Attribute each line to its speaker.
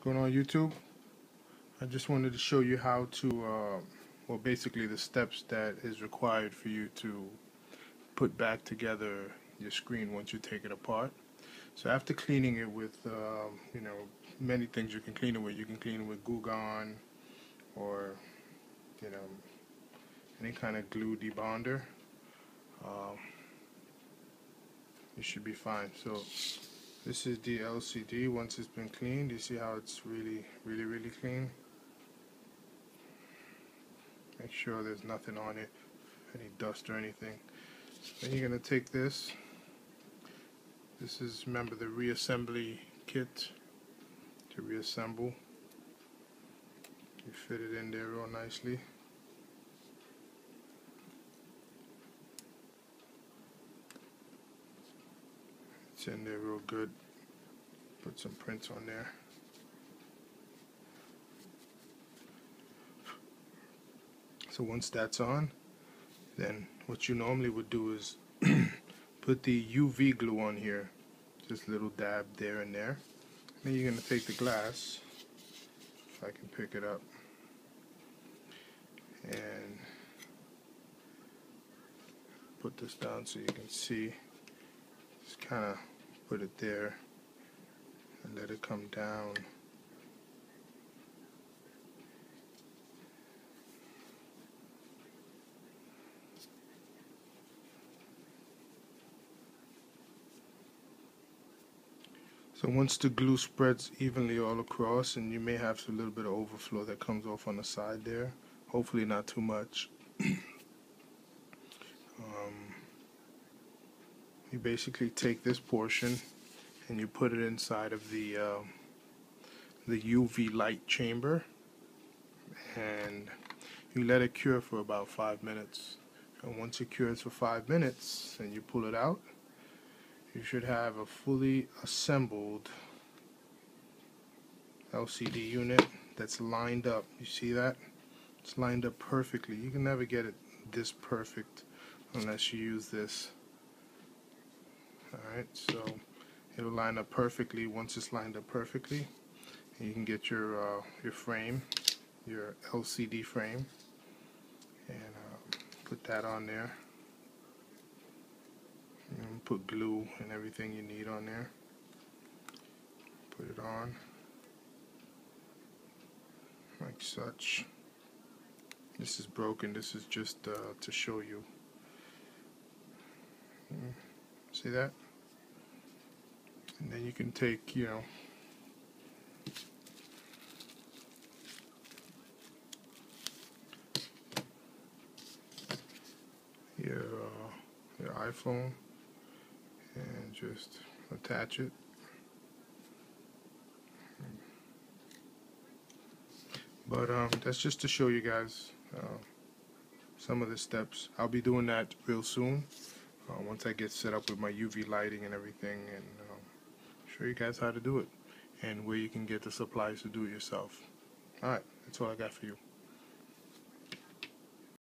Speaker 1: going on YouTube? I just wanted to show you how to, well, basically the steps that is required for you to put back together your screen once you take it apart. So after cleaning it with, many things you can clean it with. You can clean it with Glue Gun or, any kind of glue debonder. You should be fine. So this is the LCD once it's been cleaned. You see how it's really clean? Make sure there's nothing on it, any dust or anything. Then you're going to take this. This is, remember, the reassembly kit to reassemble. You fit it in there real nicely. It's in there real good. Put some prints on there. So once that's on, then what you normally would do is put the UV glue on here. Just a little dab there and there. Then you're going to take the glass, if I can pick it up, and put this down so you can see. Just kind of put it there and let it come down. So once the glue spreads evenly all across, and you may have a little bit of overflow that comes off on the side there, hopefully not too much. You basically take this portion and you put it inside of the UV light chamber, and you let it cure for about 5 minutes. And once it cures for 5 minutes and you pull it out, you should have a fully assembled LCD unit that's lined up. You see that? It's lined up perfectly. You can never get it this perfect unless you use this. Alright, so it'll line up perfectly. Once it's lined up perfectly, you can get your frame, your LCD frame, and put that on there. And put glue and everything you need on there. Put it on like such. This is broken. This is just to show you. See that? And then you can take, your iPhone and just attach it. But that's just to show you guys some of the steps. I'll be doing that real soon once I get set up with my UV lighting and everything, and show you guys how to do it and where you can get the supplies to do it yourself. Alright, that's all I got for you.